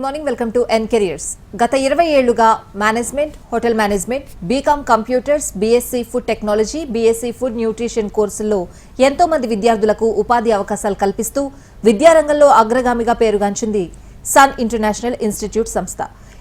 Good morning, welcome to N careers. గత 20 ఏళ్లుగా management, hotel management, BCom computers, BSc food technology, BSc food nutrition కోర్సుల్లో ఎంతో మంది విద్యార్థులకు ఉపాధి అవకాశాలు కల్పిస్తూ విద్యారంగంలో అగ్రగామిగా పేరుగాంచింది సన్ ఇంటర్నేషనల్ ఇన్స్టిట్యూట్ సంస్థ.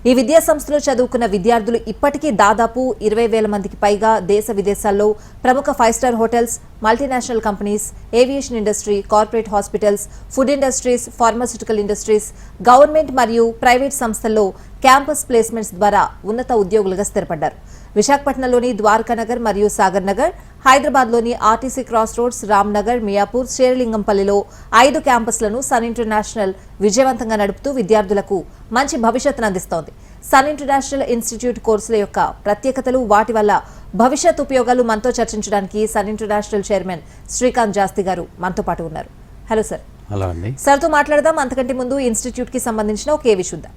ఈ విద్యా సంస్థలో చదువుకున్న విద్యార్థులు ఇప్పటికీ దాదాపు 20,000 మందికి పైగా దేశ విదేశాల్లో ప్రముఖ 5 star hotels, multinational companies, aviation industry, corporate hospitals, food industries, pharmaceutical industries, government మరియు ప్రైవేట్ సంస్థల్లో క్యాంపస్ ప్లేస్మెంట్స్ ద్వారా ఉన్నత ఉద్యోగులుగా స్థిరపడ్డారు. విశాఖపట్నంలోని ద్వారకానగర్ మరియు సాగర్ నగర్, హైదరాబాద్లోని RTC cross roads, Ramnagar, Miyapur, శేర్లింగంపల్లిలో 5 క్యాంపస్లను సన్ ఇంటర్నేషనల్ విజయవంతంగా నడుపుతూ విద్యార్థులకు మంచి భవిష్యత్తును అందిస్తోంది. సన్ ఇంటర్నేషనల్ ఇన్స్టిట్యూట్ కోర్సుల యొక్క ప్రత్యేకతలు, వాటి వల్ల భవిష్యత్ ఉపయోగాలు మనతో చర్చించడానికి సన్ ఇంటర్నేషనల్ చైర్మన్ శ్రీకాంత్ జాస్తి గారు మనతో పాటు ఉన్నారు. Hello sir. హలో అండి. సార్తో మాట్లాడదాం. అంతకంటే ముందు ఇన్స్టిట్యూట్ కి సంబంధించిన ఒక ఏవి చూద్దాం.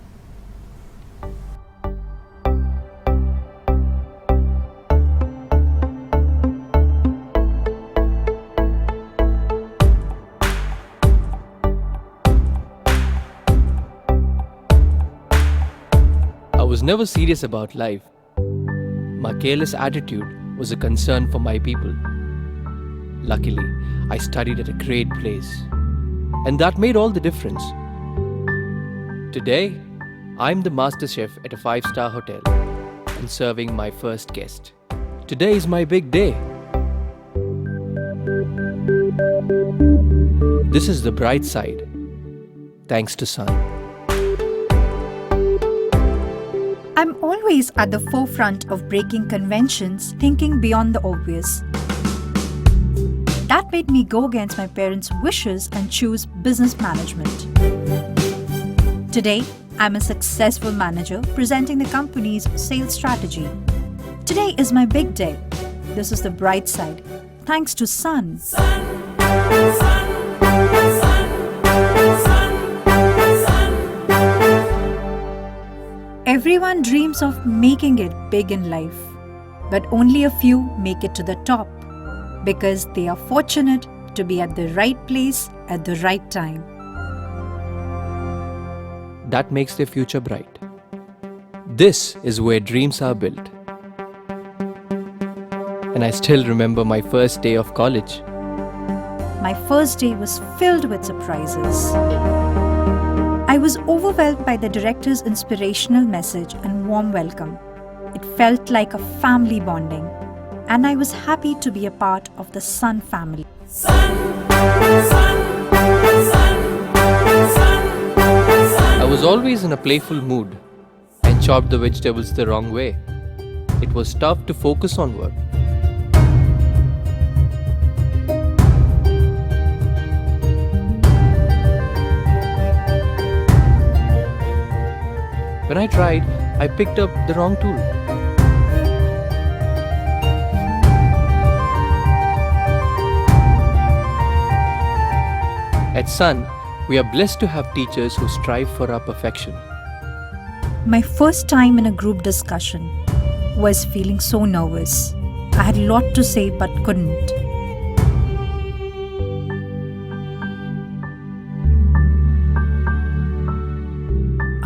I was never serious about life. My careless attitude was a concern for my people. Luckily, I studied at a great place, and that made all the difference. Today, I'm the master chef at a 5-star hotel and serving my first guest. Today is my big day. This is the bright side, thanks to Sun. I'm always at the forefront of breaking conventions, thinking beyond the obvious. That made me go against my parents' wishes and choose business management. Today, I'm a successful manager presenting the company's sales strategy. Today is my big day. This is the bright side, thanks to Sun. Everyone dreams of making it big in life, but only a few make it to the top because they are fortunate to be at the right place at the right time. That makes their future bright. This is where dreams are built. And I still remember my first day of college. My first day was filled with surprises. I was overwhelmed by the director's inspirational message and warm welcome. It felt like a family bonding, and I was happy to be a part of the Sun family. I was always in a playful mood and chopped the vegetables the wrong way. It was tough to focus on work. When I tried, I picked up the wrong tool. At Sun, we are blessed to have teachers who strive for our perfection. My first time in a group discussion was feeling so nervous. I had a lot to say but couldn't.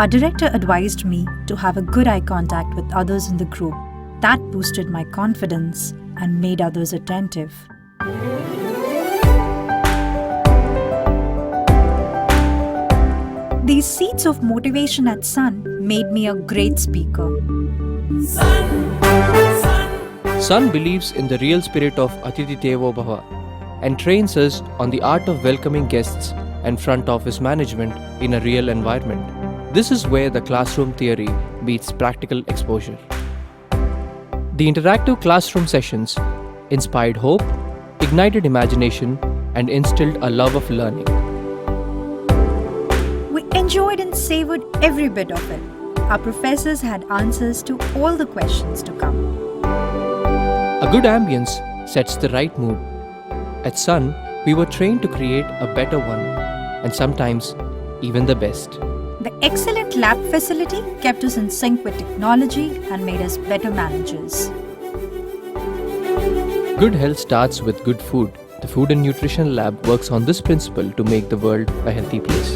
Our director advised me to have a good eye contact with others in the group. That boosted my confidence and made others attentive. These seeds of motivation at Sun made me a great speaker. Sun believes in the real spirit of Atithi Devo Bhava and trains us on the art of welcoming guests and front office management in a real environment. This is where the classroom theory meets practical exposure. The interactive classroom sessions inspired hope, ignited imagination, and instilled a love of learning. We enjoyed and savored every bit of it. Our professors had answers to all the questions to come. A good ambience sets the right mood. At Sun, we were trained to create a better one, and sometimes even the best. The excellent lab facility kept us in sync with technology and made us better managers. Good health starts with good food. The Food and Nutrition Lab works on this principle to make the world a healthy place.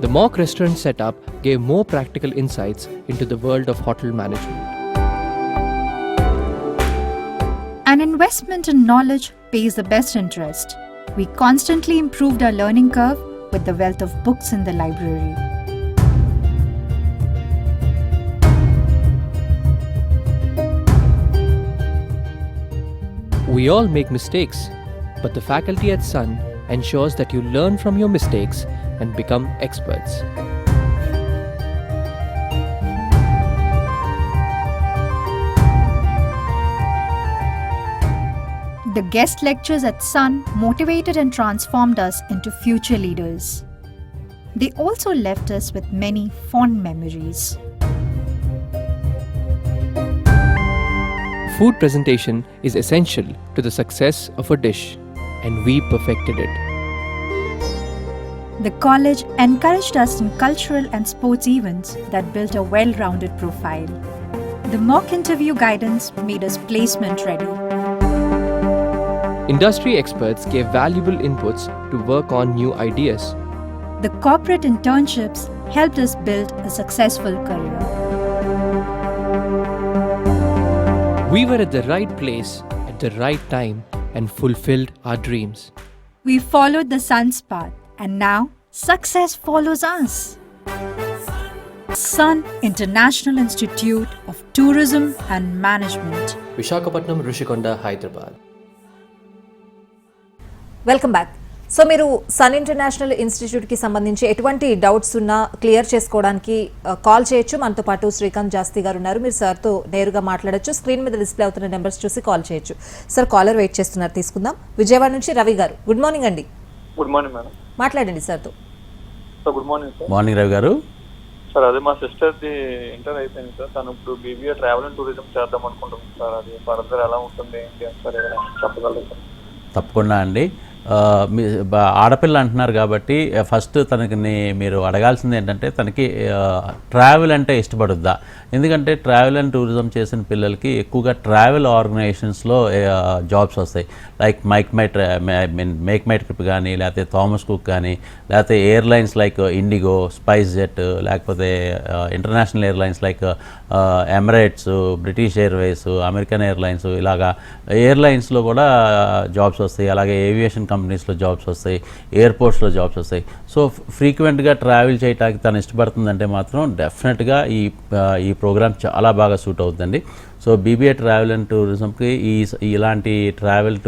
The mock restaurant setup gave more practical insights into the world of hotel management. An investment in knowledge pays the best interest. We constantly improved our learning curve with the wealth of books in the library. We all make mistakes, but the faculty at Sun ensures that you learn from your mistakes and become experts. The guest lectures at Sun motivated and transformed us into future leaders. They also left us with many fond memories. Food presentation is essential to the success of a dish, and we perfected it. The college encouraged us in cultural and sports events that built a well-rounded profile. The mock interview guidance made us placement ready. Industry experts gave valuable inputs to work on new ideas. The corporate internships helped us build a successful career. We were at the right place at the right time and fulfilled our dreams. We followed the sun's path, and now success follows us. Sun International Institute of Tourism and Management. Visakhapatnam, Rishikonda, Hyderabad. Welcome back. So మీరు sun international ఇన్స్టిట్యూట్కి సంబంధించి ఎటువంటి doubts ఉన్నా clear చేసుకోవడానికి call చేయొచ్చు. మనతో పాటు శ్రీకాంత్ జాస్తి గారు ఉన్నారు. మీరు సార్తో నేరుగా మాట్లాడొచ్చు. స్క్రీన్ మీద డిస్ప్లే అవుతున్న నెంబర్స్ చూసి కాల్ చేయొచ్చు. సార్ కాలర్ వెయిట్ చేస్తున్నారు, తీసుకుందాం. విజయవాడ నుంచి రవి గారు. గుడ్ మార్నింగ్ అండి. Good morning madam. మాట్లాడండి సార్తో. Sir good morning sir. Morning Ravi గారు. సార్ అదే మా సిస్టర్ది ఇంటర్ అయిపోయింది సార్. తను ఇప్పుడు బీబీఏ ట్రావెల్ అండ్ టూరిజం చేద్దాం అనుకుంటుంది సార్. అది ఫర్దర్ ఎలా ఉంటుంది ఏంటి అని సార్ ఏదైనా చెప్పగలరు సార్? తప్పకుండా అండి. మీ ఆడపిల్ల అంటున్నారు కాబట్టి ఫస్ట్ తనకి మీరు అడగాల్సింది ఏంటంటే తనకి ట్రావెల్ అంటే ఇష్టపడుద్దా. ఎందుకంటే ట్రావెల్ అండ్ టూరిజం చేసిన పిల్లలకి ఎక్కువగా ట్రావెల్ ఆర్గనైజేషన్స్లో జాబ్స్ వస్తాయి. లైక్ మేక్ మై ట్రిప్ కానీ, లేకపోతే థామస్ కుక్ కానీ, లేకపోతే airlines like IndiGo, SpiceJet, లేకపోతే international airlines like Emirates, British Airways, American Airlines, ఇలాగా ఎయిర్లైన్స్లో కూడా జాబ్స్ వస్తాయి. అలాగే ఏవియేషన్ కంపెనీస్లో జాబ్స్ వస్తాయి, ఎయిర్పోర్ట్స్లో జాబ్స్ వస్తాయి. సో ఫ్రీక్వెంట్గా ట్రావెల్ చేయడానికి తను ఇష్టపడుతుందంటే మాత్రం డెఫినెట్గా ఈ ప్రోగ్రామ్ చాలా బాగా సూట్ అవుతుందండి. సో బీబీఏ ట్రావెల్ అండ్ టూరిజంకి ఇలాంటి ట్రావెల్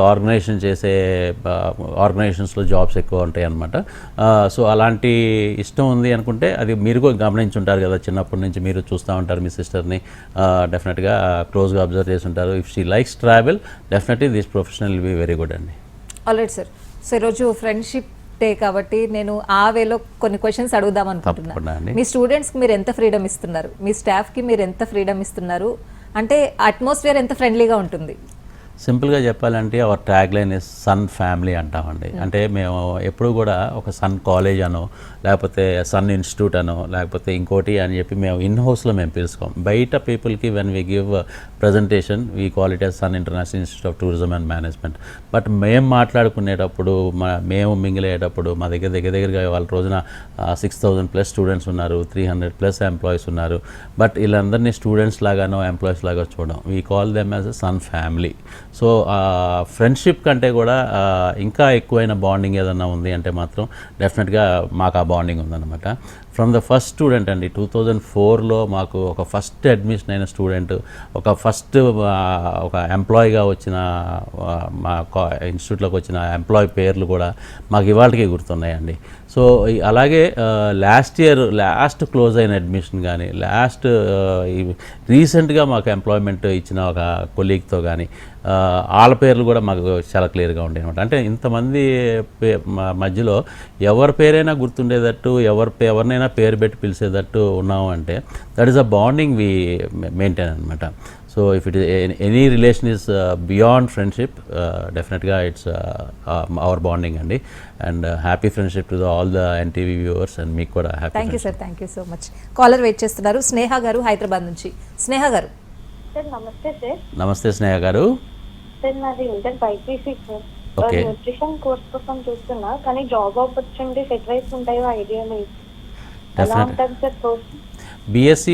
ఆర్గనైజేషన్ చేసే ఆర్గనైజేషన్స్లో జాబ్స్ ఎక్కువ ఉంటాయి అన్నమాట. సో అలాంటి ఇష్టం ఉంది అనుకుంటే అది మీరు కూడా గమనించుంటారు కదా, చిన్నప్పటి నుంచి మీరు చూస్తూ ఉంటారు మీ సిస్టర్ని, డెఫినెట్గా క్లోజ్గా అబ్జర్వ్ చేసి ఉంటారు. If she likes travel, definitely this professional will be very good అండి. Alright sir. సో ఈరోజు ఫ్రెండ్షిప్ డే కాబట్టి నేను ఆ వేలో కొన్ని క్వశ్చన్స్ అడుగుదాం అనుకుంటున్నాను. మీ స్టూడెంట్స్కి మీరు ఎంత ఫ్రీడమ్ ఇస్తున్నారు, మీ స్టాఫ్కి మీరు ఎంత ఫ్రీడమ్ ఇస్తున్నారు, అంటే అట్మాస్ఫియర్ ఎంత ఫ్రెండ్లీగా ఉంటుంది? సింపుల్గా చెప్పాలంటే our tag line is Sun family అంటామండి. అంటే మేము ఎప్పుడు కూడా ఒక సన్ కాలేజ్ అనో, లేకపోతే సన్ ఇన్స్టిట్యూట్ అనో, లేకపోతే ఇంకోటి అని చెప్పి మేము ఇన్ హౌస్లో మేము పిలుచుకోం. బయట పీపుల్కి when we give presentation we call it as Sun International Institute of Tourism and Management. But మేము మాట్లాడుకునేటప్పుడు, మేము మింగిలేటప్పుడు మా దగ్గరగా వాళ్ళ రోజున 6,000+ స్టూడెంట్స్ ఉన్నారు, 300+ ఎంప్లాయీస్ ఉన్నారు. బట్ వీళ్ళందరినీ స్టూడెంట్స్ లాగానో ఎంప్లాయీస్ లాగా చూడడం, we call them as a Sun family. So friendship కంటే కూడా ఇంకా ఎక్కువైన బాండింగ్ ఏదన్నా ఉంది అంటే మాత్రం డెఫినెట్గా మాకు ఆ బాండింగ్ ఉందన్నమాట. ఫ్రమ్ ద ఫస్ట్ స్టూడెంట్ అండి, 2004లో మాకు ఒక ఫస్ట్ అడ్మిషన్ అయిన స్టూడెంట్, ఒక ఎంప్లాయీగా వచ్చిన మా ఇన్స్టిట్యూట్లోకి వచ్చిన ఎంప్లాయీ పేర్లు కూడా మాకు ఇవాళకి గుర్తున్నాయండి. సో అలాగే లాస్ట్ క్లోజ్ అయిన అడ్మిషన్ కానీ, రీసెంట్గా మాకు ఎంప్లాయ్మెంట్ ఇచ్చిన ఒక కొలీగ్తో కానీ వాళ్ళ పేర్లు కూడా మాకు చాలా క్లియర్గా ఉంటాయి అనమాట. అంటే ఇంతమంది మధ్యలో ఎవరి పేరైనా గుర్తుండేటట్టు, ఎవరినైనా పేరు పెట్టి పిలిచేటట్టు ఉన్నాము అంటే that is a bonding we maintain అనమాట. So if it is any relation is beyond friendship, డెఫినెట్గా ఇట్స్ అవర్ బాండింగ్ అండి. And happy friendship to all the NTV viewers and మీకు కూడా happy. Thank you sir, thank you so much. Caller wait చేస్తున్నారు, స్నేహ గారు హైదరాబాద్ నుంచి. స్నేహ గారు. Sir నమస్తే sir. నమస్తే స్నేహ గారు. సార్ నాది inter BiPC sir. Okay. Nutrition course కోసం చూస్తున్నా, కానీ జాబ్ ఆపర్చునిటీస్ ఎటువైపు ఉంటాయో ఐడియా లేదు. ఎలా డెఫినెట్ ఉంటుంది sir course? BSc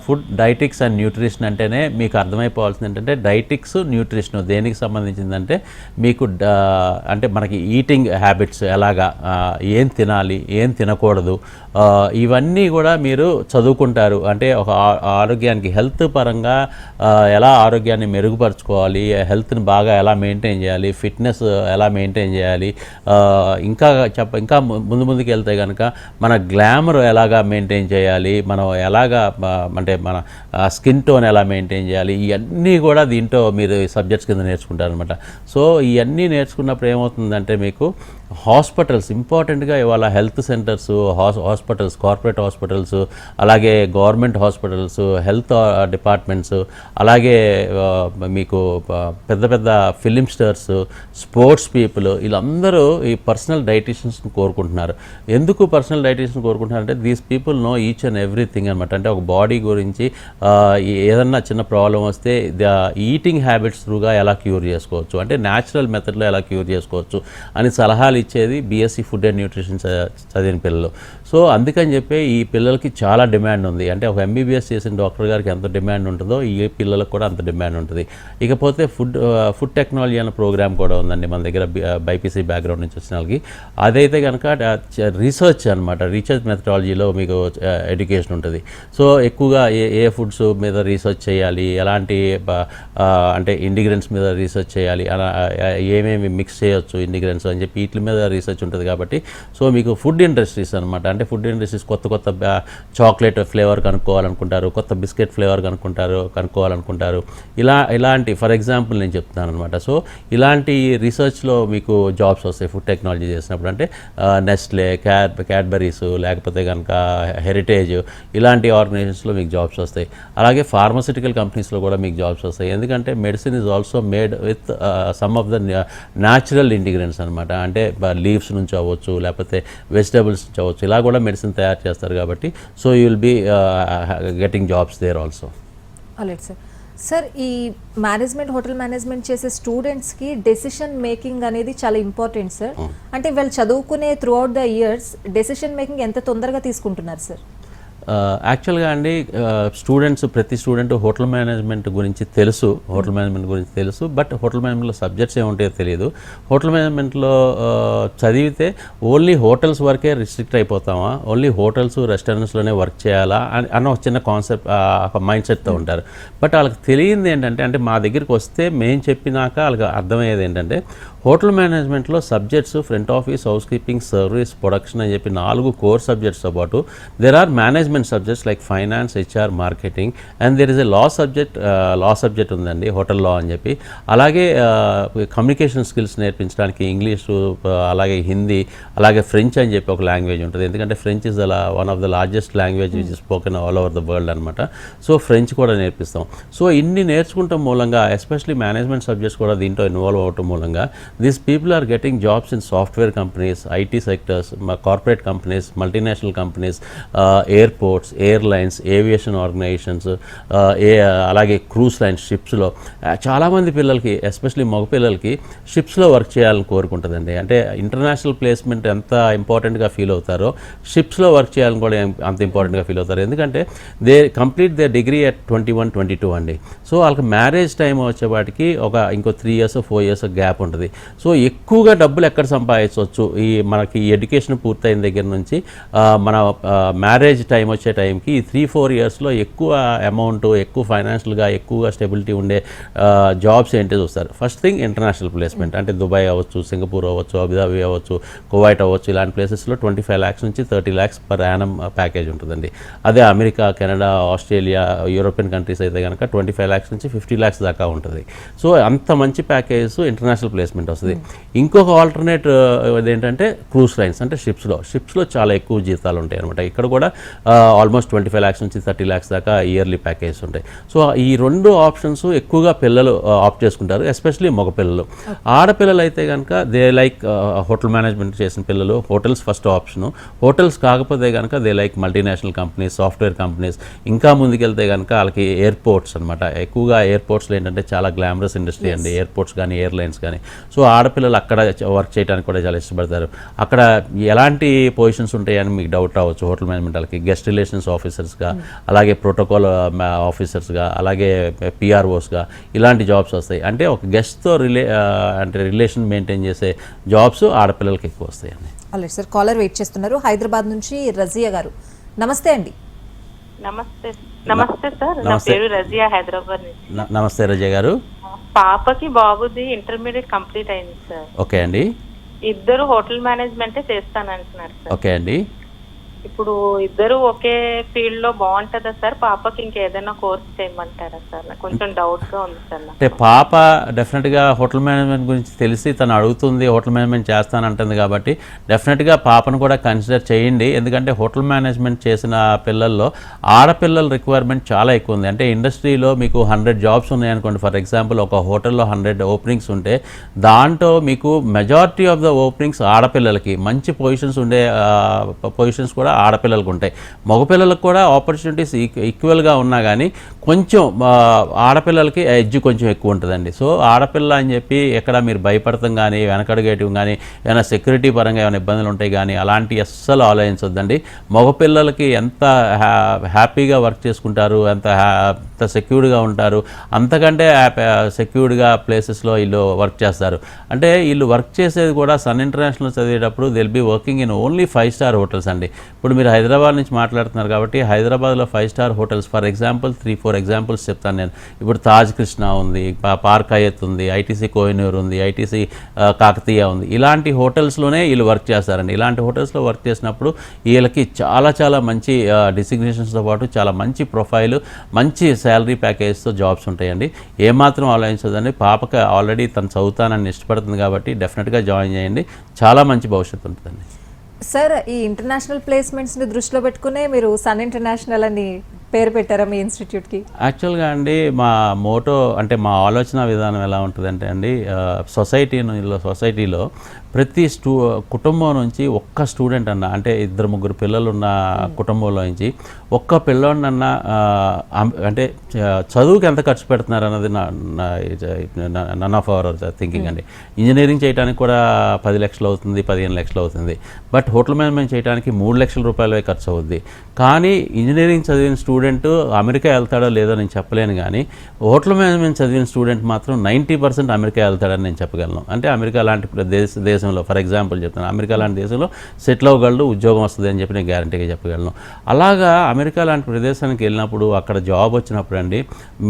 food dietetics and nutrition అంటేనే మీకు అర్థమైపోవాల్సింది ఏంటంటే డైటిక్స్ న్యూట్రిషన్ దేనికి సంబంధించిందంటే మీకు అంటే మనకి ఈటింగ్ హ్యాబిట్స్ ఎలాగా, ఏం తినాలి ఏం తినకూడదు, ఇవన్నీ కూడా మీరు చదువుకుంటారు. అంటే ఒక ఆరోగ్యానికి హెల్త్ పరంగా ఎలా ఆరోగ్యాన్ని మెరుగుపరచుకోవాలి, హెల్త్ని బాగా ఎలా మెయింటైన్ చేయాలి, ఫిట్నెస్ ఎలా మెయింటైన్ చేయాలి, ఇంకా ముందుకు వెళ్తే కనుక మన గ్లామర్ ఎలాగా మెయింటైన్ చేయాలి, మనం ఎలాగా అంటే మన స్కిన్ టోన్ ఎలా మెయింటైన్ చేయాలి, ఇవన్నీ కూడా దీంట్లో మీరు సబ్జెక్ట్స్ కింద నేర్చుకుంటారనమాట. సో ఇవన్నీ నేర్చుకున్నప్పుడు ఏమవుతుందంటే మీకు హాస్పిటల్స్ ఇంపార్టెంట్గా ఇవాళ health centres, hospitals, corporate hospitals, అలాగే గవర్నమెంట్ హాస్పిటల్స్, హెల్త్ డిపార్ట్మెంట్స్, అలాగే మీకు పెద్ద పెద్ద ఫిలిం స్టార్స్, స్పోర్ట్స్ పీపుల్, వీళ్ళందరూ ఈ పర్సనల్ డైటీషియన్స్ని కోరుకుంటున్నారు. ఎందుకు పర్సనల్ డైటీషియన్ కోరుకుంటున్నారంటే these people know each and everything అనమాట. అంటే ఒక బాడీ గురించి ఏదన్నా చిన్న ప్రాబ్లం వస్తే ఈటింగ్ హ్యాబిట్స్ త్రూగా ఎలా క్యూర్ చేసుకోవచ్చు, అంటే న్యాచురల్ మెథడ్లో ఎలా క్యూర్ చేసుకోవచ్చు అని సలహాలు ఇచ్చేది బీఎస్సీ ఫుడ్ అండ్ న్యూట్రిషన్ చదివిన పిల్లలు. సో అందుకని చెప్పి ఈ పిల్లలకి చాలా డిమాండ్ ఉంది. అంటే ఒక ఎంబీబీఎస్ చేసిన డాక్టర్ గారికి ఎంత డిమాండ్ ఉంటుందో ఈ పిల్లలకు కూడా అంత డిమాండ్ ఉంటుంది. ఇకపోతే ఫుడ్ టెక్నాలజీ అనే ప్రోగ్రామ్ కూడా ఉందండి మన దగ్గర బైపీసీ బ్యాక్గ్రౌండ్ నుంచి వచ్చిన వాళ్ళకి. అదైతే కనుక రీసెర్చ్ అనమాట, రీసెర్చ్ మెథడాలజీలో మీకు ఎడ్యుకేషన్ ఉంటుంది. సో ఎక్కువగా ఏ ఫుడ్స్ మీద రీసెర్చ్ చేయాలి, ఎలాంటి అంటే ఇండిగ్రెంట్స్ మీద రీసెర్చ్ చేయాలి, అలా ఏమేమి మిక్స్ చేయొచ్చు ఇండిగ్రెంట్స్ అని చెప్పి వీటి మీద రీసెర్చ్ ఉంటుంది. కాబట్టి సో మీకు ఫుడ్ ఇండస్ట్రీస్ అనమాట, అంటే ఫుడ్ ఇండస్ట్రీస్ కొత్త చాక్లెట్ ఫ్లేవర్ కనుక్కోవాలనుకుంటారు, కొత్త బిస్కెట్ ఫ్లేవర్ కనుక్కోవాలనుకుంటారు. ఇలాంటి ఫర్ ఎగ్జాంపుల్ నేను చెప్తున్నాను అనమాట. సో ఇలాంటి రీసెర్చ్లో మీకు జాబ్స్ వస్తాయి ఫుడ్ టెక్నాలజీ చేసినప్పుడు. అంటే నెస్ట్లే, క్యాడ్బరీస్, లేకపోతే కనుక హెరిటేజ్, ఇలాంటి ఆర్గనైజేషన్స్లో మీకు జాబ్స్ వస్తాయి. అలాగే ఫార్మస్యూటికల్ కంపెనీస్లో కూడా మీకు జాబ్స్ వస్తాయి. ఎందుకంటే medicine is also made with some of the natural ingredients అనమాట. అంటే లీవ్స్ నుంచి అవ్వచ్చు, లేకపోతే వెజిటబుల్స్ నుంచి అవ్వచ్చు, ఇలా కూడా మెడిసిన్ తయారు చేస్తారు. కాబట్టి so you will be getting jobs there also. అలాగే సార్. సార్, ఈ మేనేజ్మెంట్, హోటల్ మేనేజ్మెంట్ చేసే స్టూడెంట్స్కి డెసిషన్ మేకింగ్ అనేది చాలా ఇంపార్టెంట్ సార్. అంటే వాళ్ళు చదువుకునే through out the years decision making ఎంత తొందరగా తీసుకుంటున్నారు సార్? యాక్చువల్గా అండి ప్రతి స్టూడెంట్ హోటల్ మేనేజ్మెంట్ గురించి తెలుసు, బట్ హోటల్ మేనేజ్మెంట్లో సబ్జెక్ట్స్ ఏముంటాయో తెలియదు. హోటల్ మేనేజ్మెంట్లో చదివితే ఓన్లీ హోటల్స్ వరకే రిస్ట్రిక్ట్ అయిపోతామా, ఓన్లీ హోటల్స్ రెస్టారెంట్స్లోనే వర్క్ చేయాలా అన్న ఒక చిన్న కాన్సెప్ట్, మైండ్ సెట్తో ఉంటారు. బట్ వాళ్ళకి తెలియంది ఏంటంటే, అంటే మా దగ్గరికి వస్తే మేము చెప్పినాక వాళ్ళకి అర్థమయ్యేది ఏంటంటే హోటల్ మేనేజ్మెంట్లో subjects front office, house keeping, service, production అని చెప్పి 4 కోర్ సబ్జెక్ట్స్తో పాటు there or management subjects like finance, HR, marketing, and there is a law subject ఉందండి, హోటల్ లా అని చెప్పి. అలాగే కమ్యూనికేషన్ స్కిల్స్ నేర్పించడానికి ఇంగ్లీషు, అలాగే హిందీ, అలాగే ఫ్రెంచ్ అని చెప్పి ఒక లాంగ్వేజ్ ఉంటుంది. ఎందుకంటే French is one of the largest language which is spoken all over the world అనమాట. సో ఫ్రెంచ్ కూడా నేర్పిస్తాం. సో ఇన్ని నేర్చుకుంటాం మూలంగా, ఎస్పెషలీ మేనేజ్మెంట్ సబ్జెక్ట్స్ కూడా దీంట్లో ఇన్వాల్వ్ అవటం మూలంగా these people are getting jobs in software companies, IT sectors, corporate companies, multinational companies, airports, airlines, aviation organizations, అలాగే క్రూజ్ లైన్స్, షిప్స్లో చాలామంది పిల్లలకి, ఎస్పెషలీ మగ పిల్లలకి షిప్స్లో వర్క్ చేయాలని కోరుకుంటుందండి. అంటే ఇంటర్నేషనల్ ప్లేస్మెంట్ ఎంత ఇంపార్టెంట్గా ఫీల్ అవుతారో షిప్స్లో వర్క్ చేయాలని కూడా అంత ఇంపార్టెంట్గా ఫీల్ అవుతారు. ఎందుకంటే they complete they degree at 21-22 అండి. సో వాళ్ళకి మ్యారేజ్ టైం వచ్చేవాటికి ఇంకో 3 years 4 years గ్యాప్ ఉంటుంది. సో ఎక్కువగా డబ్బులు ఎక్కడ సంపాదించవచ్చు, మనకి ఎడ్యుకేషన్ పూర్తయిన దగ్గర నుంచి మన మ్యారేజ్ టైం వచ్చే టైంకి ఈ 3-4 yearsలో ఎక్కువ అమౌంట్, ఎక్కువ ఫైనాన్షియల్గా ఎక్కువగా స్టెబిలిటీ ఉండే జాబ్స్ ఏంటి చూస్తారు. ఫస్ట్ థింగ్ ఇంటర్నేషనల్ ప్లేస్మెంట్, అంటే దుబాయ్ అవ్వచ్చు, సింగపూర్ అవ్వచ్చు, అబుదాబి అవ్వచ్చు, కువైట్ అవ్వచ్చు, ఇలాంటి ప్లేసెస్లో 25 lakhs నుంచి 30 lakhs పర్ యానం ప్యాకేజ్ ఉంటుందండి. అదే America, Canada, Australia, European countries అయితే కనుక 25 lakhs నుంచి 50 lakhs దాకా ఉంటుంది. సో అంత మంచి ప్యాకేజెస్ ఇంటర్నేషనల్ ప్లేస్మెంట్ వస్తుంది. ఇంకొక ఆల్టర్నేట్ ఏంటంటే క్రూజ్ లైన్స్, అంటే షిప్స్లో చాలా ఎక్కువ జీతాలు ఉంటాయి అనమాట. ఇక్కడ కూడా ఆల్మోస్ట్ 25 lakhs నుంచి 30 lakhs దాకా ఇయర్లీ ప్యాకేజెస్ ఉంటాయి. సో ఈ 2 ఆప్షన్స్ ఎక్కువగా పిల్లలు ఆప్ట్ చేసుకుంటారు, ఎస్పెషలీ మగ పిల్లలు. ఆడపిల్లలు అయితే కనుక దే లైక్ హోటల్ మేనేజ్మెంట్ చేసిన పిల్లలు హోటల్స్ ఫస్ట్ ఆప్షను. హోటల్స్ కాకపోతే కనుక they like multinational companies, software companies. ఇంకా ముందుకెళ్తే కనుక వాళ్ళకి ఎయిర్పోర్ట్స్ అనమాట. ఎక్కువగా ఎయిర్పోర్ట్స్లో ఏంటంటే చాలా గ్లామరస్ ఇండస్ట్రీ అండి, ఎయిర్పోర్ట్స్ కానీ ఎయిర్లైన్స్ కానీ. సో ఆడపిల్లలు అక్కడ వర్క్ చేయడానికి కూడా చాలా ఇష్టపడతారు. అక్కడ ఎలాంటి పొజిషన్స్ ఉంటాయని మీకు డౌట్ రావచ్చు. హోటల్ మేనేజ్మెంట్ వాళ్ళకి గెస్ట్ రిలేషన్స్ ఆఫీసర్స్గా, అలాగే ప్రోటోకాల్ ఆఫీసర్స్గా, అలాగే పిఆర్ఓస్గా ఇలాంటి జాబ్స్ వస్తాయి. అంటే ఒక గెస్ట్తో అంటే రిలేషన్ మెయింటైన్ చేసే జాబ్స్ ఆడపిల్లలకి ఎక్కువ వస్తాయండి. అలాగే సార్, కాలర్ వెయిట్ చేస్తున్నారు. హైదరాబాద్ నుంచి రజియా గారు. నమస్తే అండి. నమస్తే సార్, నా పేరు రజియా, హైదరాబాద్ నుంచి. నమస్తే రజియా గారు. పాపకి బాబుది ఇంటర్మీడియట్ కంప్లీట్ అయింది సార్. ఓకే అండి. ఇద్దరు హోటల్ మేనేజ్మెంటే చేస్తానంటున్నారు సార్. ఓకే అండి. ఇప్పుడు ఇద్దరు ఒకే ఫీల్డ్ లో బాగుంటుందా సార్? పాపకి ఇంకేదైనా కోర్స్ చేయమంటారా సార్? నాకు కొంచెం డౌట్ గా ఉంది సార్. అంటే పాప డెఫినెట్గా హోటల్ మేనేజ్మెంట్ గురించి తెలిసి తను అడుగుతుంది, హోటల్ మేనేజ్మెంట్ చేస్తానంటుంది కాబట్టి డెఫినెట్గా పాపను కూడా కన్సిడర్ చేయండి. ఎందుకంటే హోటల్ మేనేజ్మెంట్ చేసిన పిల్లల్లో ఆడపిల్లల రిక్వైర్మెంట్ చాలా ఎక్కువ ఉంది. అంటే ఇండస్ట్రీలో మీకు 100 జాబ్స్ ఉన్నాయనుకోండి, ఫర్ ఎగ్జాంపుల్ ఒక హోటల్లో 100 ఓపెనింగ్స్ ఉంటే దాంట్లో మీకు మెజారిటీ ఆఫ్ ద ఓపెనింగ్స్ ఆడపిల్లలకి, మంచి పొజిషన్స్ ఉండే పొజిషన్స్ కూడా ఆడపిల్లలకు ఉంటాయి. మగపిల్లలకు కూడా ఆపర్చునిటీస్ ఈక్వల్గా ఉన్నా కానీ కొంచెం ఆడపిల్లలకి ఎడ్జ్ కొంచెం ఎక్కువ ఉంటుందండి. సో ఆడపిల్ల అని చెప్పి ఎక్కడ మీరు భయపడతాం కానీ, వెనకడుగేయటం కానీ, ఏమైనా సెక్యూరిటీ పరంగా ఏమైనా ఇబ్బందులు ఉంటాయి కానీ అలాంటి అస్సలు ఆలోచించొద్దండి. మగపిల్లలకి ఎంత హ్యాపీగా వర్క్ చేసుకుంటారు, ఎంత సెక్యూర్డ్గా ఉంటారు, అంతకంటే సెక్యూర్డ్గా ప్లేసెస్లో వీళ్ళు వర్క్ చేస్తారు. అంటే వీళ్ళు వర్క్ చేసేది కూడా సన్ ఇంటర్నేషనల్ చదివేటప్పుడు they'll be working in only 5 star hotels అండి. ఇప్పుడు మీరు హైదరాబాద్ నుంచి మాట్లాడుతున్నారు కాబట్టి హైదరాబాద్లో 5 star hotels for example 3-4 examples చెప్తాను నేను. ఇప్పుడు తాజ్ కృష్ణ ఉంది, పార్క్ హయత్ ఉంది, ఐటీసీ కోహినూర్ ఉంది, ఐటీసీ కాకతీయ ఉంది. ఇలాంటి హోటల్స్లోనే వీళ్ళు వర్క్ చేస్తారండి. ఇలాంటి హోటల్స్లో వర్క్ చేసినప్పుడు వీళ్ళకి చాలా మంచి డిసిగ్నేషన్స్తో పాటు చాలా మంచి ప్రొఫైల్, మంచి శాలరీ ప్యాకేజ్తో జాబ్స్ ఉంటాయండి. ఏమాత్రం ఆలోచించదండి. పాపకి ఆల్రెడీ తను చదువుతానని ఇష్టపడుతుంది కాబట్టి డెఫినెట్గా జాయిన్ చేయండి. చాలా మంచి భవిష్యత్తు ఉంటుందండి. సార్, ఈ ఇంటర్నేషనల్ ప్లేస్మెంట్స్ని దృష్టిలో పెట్టుకునే మీరు సన్ ఇంటర్నేషనల్ అని పేరు పెట్టారా మీ ఇన్స్టిట్యూట్కి? యాక్చువల్గా అండి మా మోటో అంటే మా ఆలోచన విధానం ఎలా ఉంటుందంటే అండి, సొసైటీలో ప్రతి కుటుంబం నుంచి ఒక్క స్టూడెంట్ అన్న, అంటే 2-3 పిల్లలు ఉన్న కుటుంబంలో నుంచి ఒక్క పిల్లోడినన్నా అంటే చదువుకి ఎంత ఖర్చు పెడుతున్నారు అన్నది నన్ ఆఫ్ అవర్ థింకింగ్ అండి. ఇంజనీరింగ్ చేయడానికి కూడా 10 లక్షలు అవుతుంది, 15 లక్షలు అవుతుంది. బట్ హోటల్ మేనేజ్మెంట్ చేయడానికి 3 లక్షల రూపాయలే ఖర్చు అవుద్ది. కానీ ఇంజనీరింగ్ చదివిన స్టూడెంట్ అమెరికా వెళ్తాడో లేదో నేను చెప్పలేను, కానీ హోటల్ మేనేజ్మెంట్ చదివిన స్టూడెంట్ మాత్రం 90% అమెరికా వెళ్తాడని నేను చెప్పగలను. అంటే అమెరికా లాంటి దేశంలో, ఫర్ ఎగ్జాంపుల్ చెప్తాను, అమెరికా లాంటి దేశంలో సెటిల్ అవ్వగలడు, ఉద్యోగం వస్తుంది అని చెప్పి నేను గ్యారంటీగా చెప్పగలను. అలాగా అమెరికా లాంటి ప్రదేశానికి వెళ్ళినప్పుడు అక్కడ జాబ్ వచ్చినప్పుడు అండి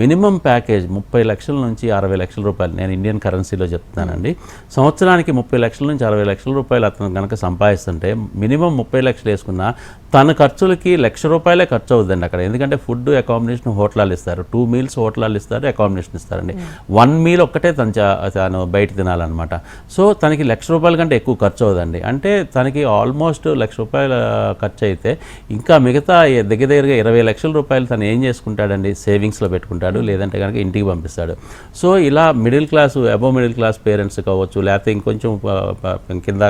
మినిమం ప్యాకేజ్ 30 లక్షల నుంచి 60 లక్షల రూపాయలు, నేను ఇండియన్ కరెన్సీలో చెప్తున్నానండి. సంవత్సరానికి 30 లక్షల నుంచి 60 లక్షల రూపాయలు అతను కనుక సంపాదిస్తుంటే మినిమం 30 లక్షలు వేసుకున్నా తన ఖర్చులకి 1,00,000 రూపాయలే ఖర్చు అవుతుందండి అక్కడ. ఎందుకంటే ఫుడ్, అకామిడేషన్ హోటలాలు ఇస్తారు, 2 మీల్స్ హోటలాలు ఇస్తారు, అకామిడేషన్ ఇస్తారండి. 1 మీల్ ఒక్కటే తను బయట తినాలన్నమాట. సో తనకి 1,00,000 రూపాయల కంటే ఎక్కువ ఖర్చు అవుతుందండి. అంటే తనకి ఆల్మోస్ట్ 1,00,000 రూపాయల ఖర్చు అయితే ఇంకా మిగతా దగ్గరగా 20 లక్షల రూపాయలు తను ఏం చేసుకుంటాడండి, సేవింగ్స్లో పెట్టుకుంటాడు, లేదంటే కనుక ఇంటికి పంపిస్తాడు. సో ఇలా middle class, above middle class parents కావచ్చు, లేకపోతే ఇంకొంచెం కింద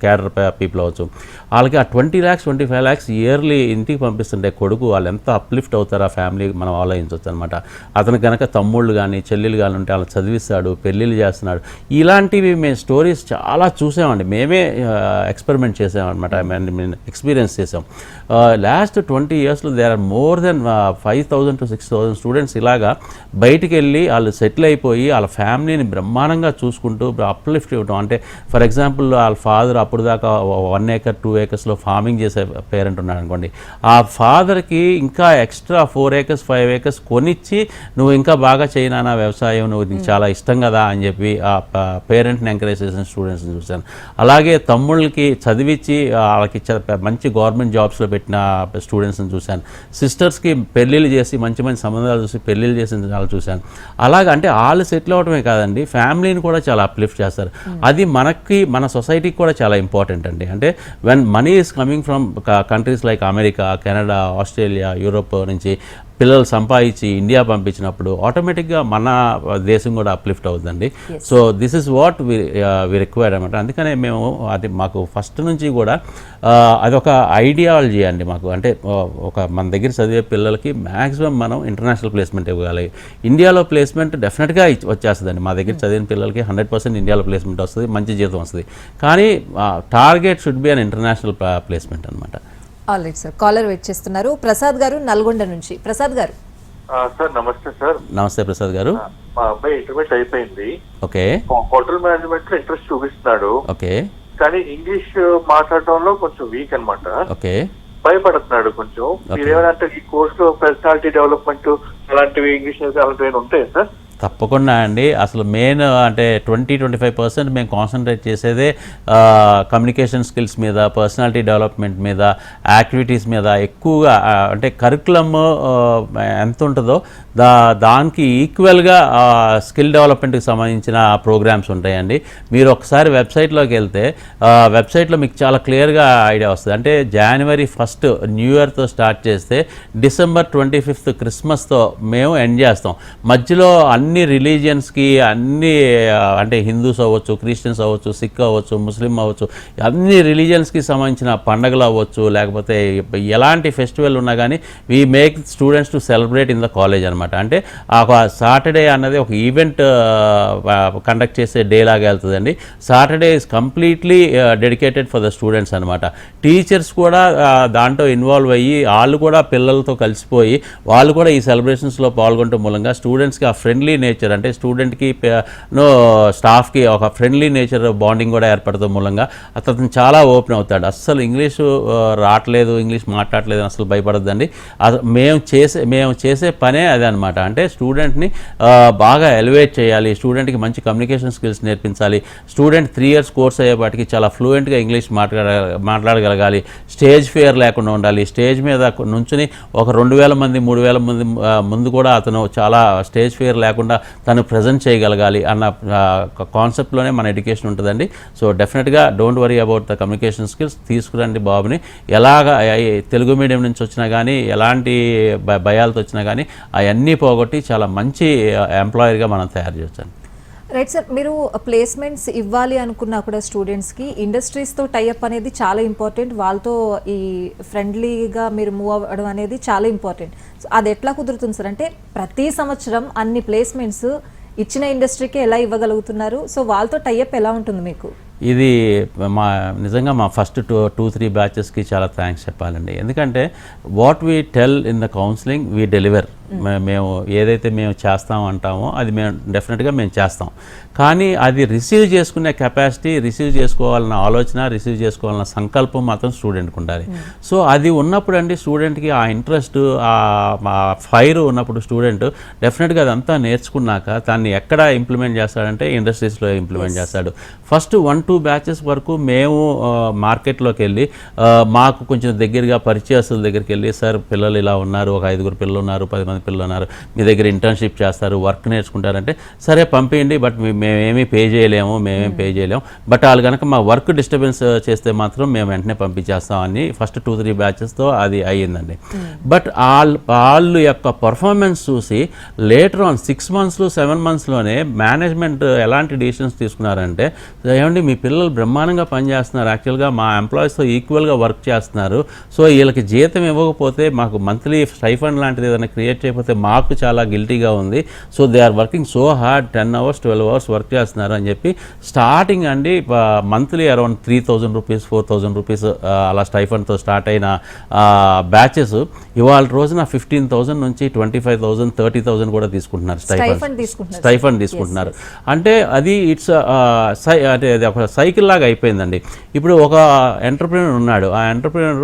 క్యాడర్ పీపుల్ అవ్వచ్చు, వాళ్ళకి ఆ 20 lakhs 25 lakhs ఇయర్లీ ఇంటికి పంపిస్తుంటే కొడుకు వాళ్ళు ఎంత అప్లిఫ్ట్ అవుతారు ఆ ఫ్యామిలీ మనం ఆలోచించవచ్చు అనమాట. అతను కనుక తమ్ముళ్ళు కానీ చెల్లెలు కానీ ఉంటే వాళ్ళని చదివిస్తాడు, పెళ్ళిళ్ళు చేస్తున్నాడు. ఇలాంటివి మేము స్టోరీస్ చాలా చూసామండి. మేమే ఎక్స్పెరిమెంట్ చేసామన్నమాట, మేము ఎక్స్పీరియన్స్ చేసాం. లాస్ట్ 20 yearsలో there are more than 5,000 to 6,000 students ఇలాగా బయటికి వెళ్ళి వాళ్ళు సెటిల్ అయిపోయి వాళ్ళ ఫ్యామిలీని బ్రహ్మాండంగా చూసుకుంటూ అప్లిఫ్ట్ ఇవ్వడం. అంటే ఫర్ ఎగ్జాంపుల్ వాళ్ళ ఫాదర్ అప్పుడు దాకా 1 acre 2 acresలో ఫార్మింగ్ చేసే పేరెంట్ ఉన్నాడు అనుకోండి, ఆ ఫాదర్కి ఇంకా ఎక్స్ట్రా 4 acres 5 acres కొనిచ్చి నువ్వు ఇంకా బాగా చేయనా వ్యవసాయం, నువ్వు నీకు చాలా ఇష్టం కదా అని చెప్పి ఆ పేరెంట్ని ఎంకరేజ్ చేసిన స్టూడెంట్స్ని చూశాను. అలాగే తమ్ముళ్ళకి చదివించి వాళ్ళకి మంచి గవర్నమెంట్ జాబ్స్లో పెట్టిన స్టూడెంట్స్ని చూశాను. సిస్టర్స్కి పెళ్ళిళ్ళు చేసి మంచి మంచి సంబంధాలు చూసి పెళ్ళిళ్ళు చేసిన వాళ్ళు చూశాను. అలాగే అంటే వాళ్ళు సెటిల్ అవడమే కాదండి, ఫ్యామిలీని కూడా చాలా అప్లిఫ్ట్ చేస్తారు. అది మనకి, మన సొసైటీకి కూడా చాలా ఇంపార్టెంట్ అండి. అంటే when money is coming from countries like America, Canada, Australia, Europe నుంచి పిల్లలు సంపాదించి ఇండియా పంపించినప్పుడు ఆటోమేటిక్గా మన దేశం కూడా అప్లిఫ్ట్ అవుతుందండి. So this is what we required అనమాట. అందుకనే మేము అది మాకు ఫస్ట్ నుంచి కూడా అదొక ఐడియాలజీ అండి మాకు. అంటే మన దగ్గర చదివే పిల్లలకి మ్యాక్సిమం మనం ఇంటర్నేషనల్ ప్లేస్మెంట్ ఇవ్వాలి. ఇండియాలో ప్లేస్మెంట్ డెఫినెట్గా వచ్చేస్తుందండి. మా దగ్గర చదివిన పిల్లలకి 100% ఇండియాలో ప్లేస్మెంట్ వస్తుంది, మంచి జీతం వస్తుంది. కానీ target should be an international placement అనమాట. ఆల్రైట్ సార్, కాలర్ వెయిట్ చేస్తున్నారు. ప్రసాద్ గారు నల్గొండ నుంచి. ప్రసాద్ గారు. సార్ నమస్తే సార్. నమస్తే ప్రసాద్ గారు. మా అబ్బాయి ఇంటర్మీడియట్ అయిపోయింది. ఓకే. హోటల్ మేనేజ్మెంట్ లో ఇంట్రెస్ట్ చూపిస్తున్నాడు. ఓకే. కానీ ఇంగ్లీష్ మాట్లాడటంలో కొంచెం వీక్ అన్నమాట. ఓకే. భయపడుతున్నాడు కొంచెం. మీరేమంటే ఈ కోర్స్ లో పర్సనాలిటీ డెవలప్మెంట్ అలాంటివి ఇంగ్లీష్ అలాంటివి ఉంటాయి సార్? తప్పకుండా అండి. అసలు మెయిన్ అంటే 20-25% మేము కాన్సన్ట్రేట్ చేసేదే కమ్యూనికేషన్ స్కిల్స్ మీద, పర్సనాలిటీ డెవలప్మెంట్ మీద, యాక్టివిటీస్ మీద ఎక్కువగా. అంటే కరికులమ్ ఎంత ఉంటుందో దానికి ఈక్వల్గా స్కిల్ డెవలప్మెంట్కి సంబంధించిన ప్రోగ్రామ్స్ ఉంటాయండి. మీరు ఒకసారి వెబ్సైట్లోకి వెళ్తే వెబ్సైట్లో మీకు చాలా క్లియర్గా ఐడియా వస్తుంది. అంటే January 1st న్యూ ఇయర్తో స్టార్ట్ చేస్తే December 25th క్రిస్మస్తో మేము ఎండ్ చేస్తాం. మధ్యలో అన్ని రిలీజియన్స్కి అన్ని అంటే హిందూస్ అవ్వచ్చు, క్రిస్టియన్స్ అవ్వచ్చు, సిక్ అవ్వచ్చు, ముస్లిం అవ్వచ్చు, అన్ని రిలీజియన్స్కి సంబంధించిన పండుగలు అవ్వచ్చు, లేకపోతే ఎలాంటి ఫెస్టివల్ ఉన్నా కానీ we make students to celebrate in the college అనమాట. అంటే ఒక సాటర్డే అన్నది ఒక ఈవెంట్ కండక్ట్ చేసే డే లాగా వెళ్తుందండి. Saturday is completely dedicated for the students అనమాట. టీచర్స్ కూడా దాంట్లో ఇన్వాల్వ్ అయ్యి వాళ్ళు కూడా పిల్లలతో కలిసిపోయి వాళ్ళు కూడా ఈ సెలబ్రేషన్స్లో పాల్గొనడం మూలంగా స్టూడెంట్స్కి ఆ ఫ్రెండ్లీ నేచర్, అంటే స్టూడెంట్కి స్టాఫ్కి ఒక ఫ్రెండ్లీ నేచర్ బాండింగ్ కూడా ఏర్పడటం మూలంగా అతను చాలా ఓపెన్ అవుతాడు. అస్సలు ఇంగ్లీషు రావట్లేదు, ఇంగ్లీష్ మాట్లాడలేదు అసలు భయపడద్దండి. మేము చేసే పనే అదే అనమాట. అంటే స్టూడెంట్ని బాగా ఎలివేట్ చేయాలి, స్టూడెంట్కి మంచి కమ్యూనికేషన్ స్కిల్స్ నేర్పించాలి. స్టూడెంట్ 3 years కోర్స్ అయ్యేపాటికి చాలా ఫ్లూయెంట్గా ఇంగ్లీష్ మాట్లాడగలగాలి. స్టేజ్ ఫియర్ లేకుండా ఉండాలి. స్టేజ్ మీద నుంచుని ఒక 2000 మంది 3000 మంది ముందు కూడా అతను చాలా స్టేజ్ ఫియర్ లేకుండా తను ప్రజెంట్ చేయగలగాలి అన్న కాన్సెప్ట్లోనే మన ఎడ్యుకేషన్ ఉంటుందండి. సో డెఫినెట్గా don't worry about the communication skills. తీసుకురండి బాబుని. ఎలాగా తెలుగు మీడియం నుంచి వచ్చినా కానీ, ఎలాంటి భయాలతో వచ్చినా కానీ అవన్నీ పోగొట్టి చాలా మంచి ఎంప్లాయర్గా మనం తయారు చేయొచ్చండి. రైట్ సార్, మీరు ప్లేస్మెంట్స్ ఇవ్వాలి అనుకున్నా కూడా స్టూడెంట్స్కి ఇండస్ట్రీస్తో టైఅప్ అనేది చాలా ఇంపార్టెంట్. వాళ్ళతో ఈ ఫ్రెండ్లీగా మీరు మూవ్ అవ్వడం అనేది చాలా ఇంపార్టెంట్. సో అది ఎట్లా కుదురుతుంది సార్? అంటే ప్రతి సంవత్సరం అన్ని ప్లేస్మెంట్స్ ఇచ్చిన ఇండస్ట్రీకి ఎలా ఇవ్వగలుగుతున్నారు? సో వాళ్ళతో టైఅప్ ఎలా ఉంటుంది మీకు? ఇది నిజంగా మా ఫస్ట్ 2-3 బ్యాచెస్కి చాలా థ్యాంక్స్ చెప్పాలండి. ఎందుకంటే what we tell in the counselling we deliver. మేము ఏదైతే మేము చేస్తాం అంటామో అది మేము డెఫినెట్గా మేము చేస్తాం. కానీ అది రిసీవ్ చేసుకునే కెపాసిటీ, రిసీవ్ చేసుకోవాలన్న ఆలోచన, రిసీవ్ చేసుకోవాలన్న సంకల్పం మాత్రం స్టూడెంట్కి ఉండాలి. సో అది ఉన్నప్పుడు అండి స్టూడెంట్కి ఆ ఇంట్రెస్ట్, ఆ ఫైర్ ఉన్నప్పుడు స్టూడెంట్ డెఫినెట్గా అదంతా నేర్చుకున్నాక దాన్ని ఎక్కడ ఇంప్లిమెంట్ చేస్తాడంటే ఇండస్ట్రీస్లో ఇంప్లిమెంట్ చేస్తాడు. ఫస్ట్ 1-2 బ్యాచెస్ వరకు మేము మార్కెట్లోకి వెళ్ళి మాకు కొంచెం దగ్గరగా పరిచయస్తుల దగ్గరికి వెళ్ళి, సార్ పిల్లలు ఇలా ఉన్నారు, ఒక 5 పిల్లలు ఉన్నారు, 10 మంది పిల్లలు ఉన్నారు, మీ దగ్గర ఇంటర్న్షిప్ చేస్తారు, వర్క్ నేర్చుకుంటారంటే సరే పంపించండి, బట్ మేమేమీ పే చేయలేము, బట్ వాళ్ళు కనుక మా వర్క్ డిస్టర్బెన్స్ చేస్తే మాత్రం మేము వెంటనే పంపించేస్తామని ఫస్ట్ 2-3 బ్యాచెస్తో అది అయ్యిందండి. బట్ వాళ్ళు యొక్క పర్ఫార్మెన్స్ చూసి లేటర్ ఆన్ 6 months 7 monthsలోనే మేనేజ్మెంట్ ఎలాంటి డిసిషన్స్ తీసుకున్నారంటే, ఏమండి మీ పిల్లలు బ్రహ్మాండంగా పనిచేస్తున్నారు, యాక్చువల్గా మా ఎంప్లాయీస్తో ఈక్వల్గా వర్క్ చేస్తున్నారు, సో వీళ్ళకి జీతం ఇవ్వకపోతే మాకు మంత్లీ స్టైఫండ్ లాంటిది ఏదైనా క్రియేట్ చేయకపోతే మాకు చాలా గిల్టీగా ఉంది, so they are working so hard 10 hours 12 hours work చేస్తున్నారు అని చెప్పి స్టార్టింగ్ అండి మంత్లీ అరౌండ్ 3,000 rupees 4,000 rupees అలా స్టైఫండ్తో స్టార్ట్ అయిన బ్యాచెస్ ఇవాళ రోజున 15,000 నుంచి 25,000 30,000 కూడా తీసుకుంటున్నారు స్టైఫండ్ తీసుకుంటున్నారు. అంటే అది ఇట్స్ అంటే అది ఒక సైకిల్ లాగా అయిపోయిందండి. ఇప్పుడు ఒక ఎంటర్ప్రినర్ ఉన్నాడు, ఆ ఎంటర్ప్రినర్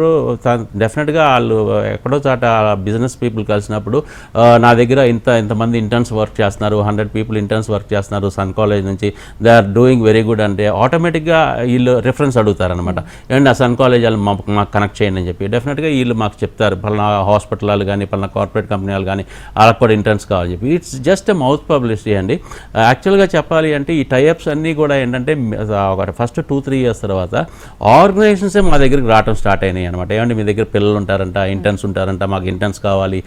డెఫినెట్గా వాళ్ళు ఎక్కడో చాట బిజినెస్ పీపుల్ కలిసినప్పుడు నా దగ్గర ఇంతమంది ఇంటర్న్స్ వర్క్ చేస్తున్నారు, 100 people ఇంటర్న్స్ వర్క్ చేస్తున్నారు సన్ కాలేజ్ నుంచి, they are doing very good అంటే ఆటోమేటిక్గా వీళ్ళు రిఫరెన్స్ అడుగుతారనమాట. ఏమంటే ఆ సన్ కాలేజ్ వాళ్ళు మాకు కనెక్ట్ చేయండి అని చెప్పి డెఫినెట్గా వీళ్ళు మాకు చెప్తారు, పలానా హాస్పిటల్ వాళ్ళు కానీ పలానా కార్పొరేట్ కంపెనీ వాళ్ళు కానీ వాళ్ళకి కూడా ఇంటర్న్స్ కావాలని చెప్పి. It's just a mouth publicity అండి. యాక్చువల్గా చెప్పాలి అంటే ఈ టైఅప్స్ అన్నీ కూడా ఏంటంటే ఫస్ట్ 2-3 years తర్వాత ఆర్గనైజేషన్సే మా దగ్గరికి రావడం స్టార్ట్ అయినాయి అనమాట. ఏమంటే మీ దగ్గర పిల్లలు ఉంటారంట, ఇంటర్న్స్ ఉంటారంట, మాకు ఇంటర్న్స్ కావాలి,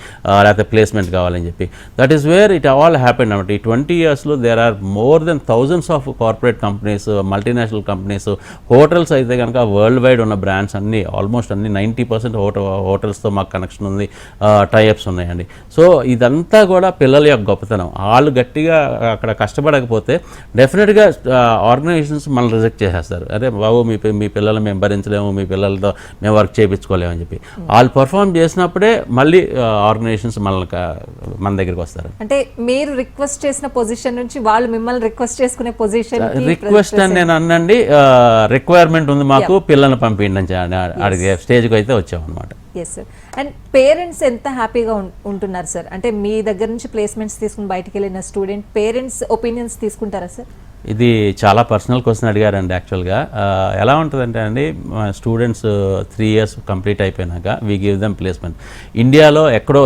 లేకపోతే ప్లేస్మెంట్ కావాలని చెప్పి. That is where it all happened అనమాట. ఈ 20 yearsలో there are more than thousands of corporate companies, multinational companies, hotels అయితే కనుక వరల్డ్ వైడ్ ఉన్న బ్రాండ్స్ అన్నీ ఆల్మోస్ట్ అన్ని 90% హోటల్స్తో మాకు కనెక్షన్ ఉంది, టైఅప్స్ ఉన్నాయండి. సో ఇదంతా కూడా పిల్లల యొక్క గొప్పతనం. వాళ్ళు గట్టిగా అక్కడ కష్టపడకపోతే డెఫినెట్గా ఆర్గనైజేషన్స్ మనల్ని రిజెక్ట్ చేసేస్తారు. అదే బాబు మీ పిల్లలు మేము భరించలేము, మీ పిల్లలతో మేము వర్క్ చేయించుకోలేము అని చెప్పి. వాళ్ళు పర్ఫామ్ చేసినప్పుడే మళ్ళీ ఆర్గనైజేషన్స్ మన దగ్గరికి వస్తారు. అంటే మీరు రిక్వెస్ట్ చేసిన పొజిషన్ నుంచి వాళ్ళు మిమ్మల్ని రిక్వెస్ట్ చేసుకునే పొజిషన్ రిక్వెస్ట్ అని నేను అన్నండి, రిక్వైర్మెంట్ ఉంది మాకు, పిల్లల్ని పంపించండి అడిగే స్టేజ్కి అయితే వచ్చాం అనమాట. Yes sir. అండ్ పేరెంట్స్ ఎంత హ్యాపీగా ఉంటున్నారు సార్? అంటే మీ దగ్గర నుంచి ప్లేస్మెంట్స్ తీసుకుని బయటికి వెళ్ళిన స్టూడెంట్ పేరెంట్స్ ఒపీనియన్స్ తీసుకుంటారా సార్? ఇది చాలా పర్సనల్ క్వశ్చన్ అడిగారండి. యాక్చువల్గా ఎలా ఉంటుందంటే అండి, స్టూడెంట్స్ 3 years కంప్లీట్ అయిపోయినాక వీ గివ్ దెమ్ ప్లేస్మెంట్. ఇండియాలో ఎక్కడో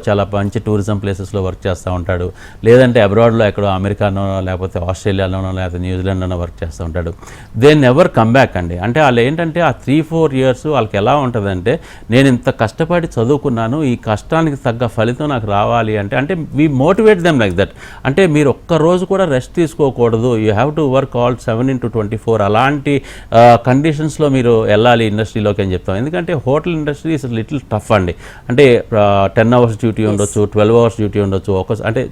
చాలా మంచి టూరిజం ప్లేసెస్లో వర్క్ చేస్తూ ఉంటాడు, లేదంటే అబ్రాడ్లో ఎక్కడో అమెరికానో లేకపోతే ఆస్ట్రేలియాలోనో లేకపోతే న్యూజిలాండ్లోనో వర్క్ చేస్తూ ఉంటాడు. దే నెవర్ కమ్ బ్యాక్ అండి. అంటే వాళ్ళు ఏంటంటే ఆ 3-4 years వాళ్ళకి ఎలా ఉంటుందంటే, నేను ఇంత కష్టపడి చదువుకున్నాను, ఈ కష్టానికి తగ్గ ఫలితం నాకు రావాలి అంటే we motivate them like that. అంటే మీరు ఒక్కరోజు కూడా రెస్ట్ తీసుకోకూడదు, you have to work all 7/24. అలాంటి కండిషన్స్లో మీరు వెళ్ళాలి ఇండస్ట్రీలోకి అని చెప్తాం. ఎందుకంటే hotel industry is little tough అండి. అంటే 10 hours డ్యూటీ ఉండొచ్చు, 12 hours డ్యూటీ ఉండొచ్చు. అంటే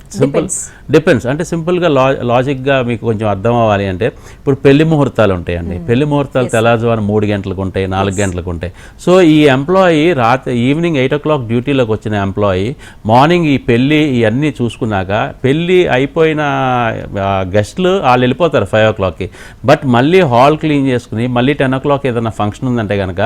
డిపెండ్స్. అంటే సింపుల్గా లాజిక్గా మీకు కొంచెం అర్థం అవ్వాలి అంటే, ఇప్పుడు పెళ్లి ముహూర్తాలు ఉంటాయండి. పెళ్లి ముహూర్తాలు తెల్లవారుజామున 3 గంటలకు ఉంటాయి, 4 గంటలకు ఉంటాయి. సో ఈ ఎంప్లాయీ ఈవినింగ్ 8 o'clock డ్యూటీలోకి వచ్చిన ఎంప్లాయీ మార్నింగ్ ఈ పెళ్ళి ఇవన్నీ చూసుకున్నాక, పెళ్ళి అయిపోయిన గెస్ట్లు వాళ్ళు వెళ్ళిపోతారు 5 o'clockకి. బట్ మళ్ళీ హాల్ క్లీన్ చేసుకుని మళ్ళీ 10 o'clock ఏదైనా ఫంక్షన్ ఉందంటే కనుక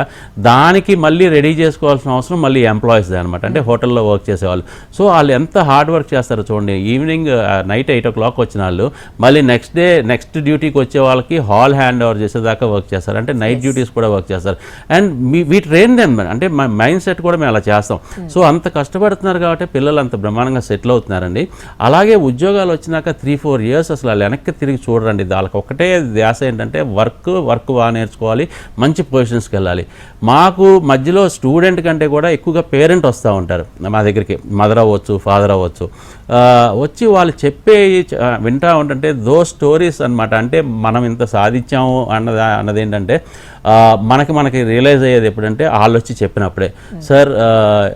దానికి మళ్ళీ రెడీ చేసుకోవాల్సిన అవసరం మళ్ళీ ఎంప్లాయీస్దే అనమాట. అంటే హోటల్లో వర్క్ చేసేవాళ్ళు. సో వాళ్ళు ఎంత హార్డ్ వర్క్ చేస్తారో చూడండి. ఈవినింగ్ నైట్ 8 o'clock వచ్చిన వాళ్ళు మళ్ళీ నెక్స్ట్ డ్యూటీకి వచ్చే వాళ్ళకి హాల్ హ్యాండ్ ఓవర్ చేసేదాకా వర్క్ చేస్తారు. అంటే నైట్ డ్యూటీస్ కూడా వర్క్ చేస్తారు. And we train them. అంటే మా మైండ్ సెట్ కూడా మేము అలా చేస్తాం. సో అంత కష్టపడుతున్నారు కాబట్టి పిల్లలు అంత బ్రహ్మాండంగా సెటిల్ అవుతున్నారండి. అలాగే ఉద్యోగాలు వచ్చినాక 3-4 years అసలు వాళ్ళు వెనక్కి తిరిగి చూడరండి. వాళ్ళకి ఒకటే ధ్యాస ఏంటంటే వర్క్ బాగా నేర్చుకోవాలి, మంచి పొజిషన్స్కి వెళ్ళాలి. మాకు మధ్యలో స్టూడెంట్ కంటే కూడా ఎక్కువగా పేరెంట్ వస్తూ ఉంటారు మా దగ్గరికి. మదర్ అవ్వచ్చు, ఫాదర్ అవ్వచ్చు. వచ్చి వాళ్ళు చెప్పే వింటూ ఉంటుంటే దో స్టోరీస్ అనమాట. అంటే మనం ఇంత సాధించాము అన్నది ఏంటంటే మనకి రియలైజ్ అయ్యేది ఎప్పుడంటే వాళ్ళు వచ్చి చెప్పినప్పుడే. సార్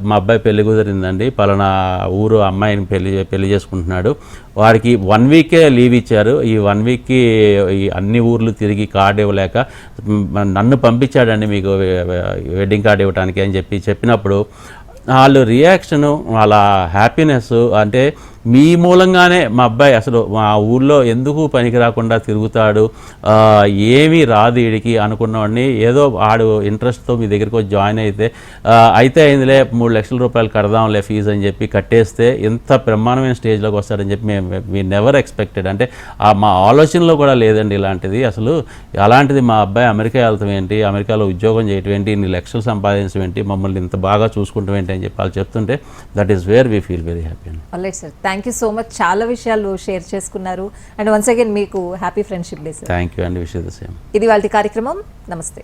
మా అబ్బాయి పెళ్లి కుదిరిందండి, పలానా ఊరు అమ్మాయిని పెళ్లి చేసుకుంటున్నాడు, వాడికి 1 week లీవ్ ఇచ్చారు, ఈ 1 weekకి అన్ని ఊర్లు తిరిగి కార్డు ఇవ్వలేక నన్ను పంపించాడండి మీకు వెడ్డింగ్ కార్డు ఇవ్వడానికి అని చెప్పినప్పుడు వాళ్ళు రియాక్షను, వాళ్ళ హ్యాపీనెస్ అంటే మీ మూలంగానే మా అబ్బాయి అసలు మా ఊళ్ళో ఎందుకు పనికి రాకుండా తిరుగుతాడు, ఏమీ రాదు వీడికి అనుకున్నవాడిని ఏదో ఆడు ఇంట్రెస్ట్తో మీ దగ్గరికి వచ్చి జాయిన్ అయితే అయిందిలే 3 లక్షల రూపాయలు కడదాంలే ఫీజు అని చెప్పి కట్టేస్తే ఎంత బ్రహ్మాండమైన స్టేజ్లోకి వస్తాడని చెప్పి మేము నెవర్ ఎక్స్పెక్టెడ్. అంటే మా ఆలోచనలో కూడా లేదండి ఇలాంటిది. అసలు అలాంటిది మా అబ్బాయి అమెరికా వెళ్తాం ఏంటి, అమెరికాలో ఉద్యోగం చేయటం ఏంటి, ఇన్ని లక్షలు సంపాదించడం ఏంటి, మమ్మల్ని ఇంత బాగా చూసుకుంటాం ఏంటి అని చెప్పి వాళ్ళు చెప్తుంటే that is where we feel very happy. Alright sir, thank you so much. చాలా విషయాలు షేర్ చేసుకున్నారు. అండ్ వన్స్ అగైన్ మీకు happy friendship day sir. Thank you అండి. Wish you the same. ఇది వాళ్ళ కార్యక్రమం. నమస్తే.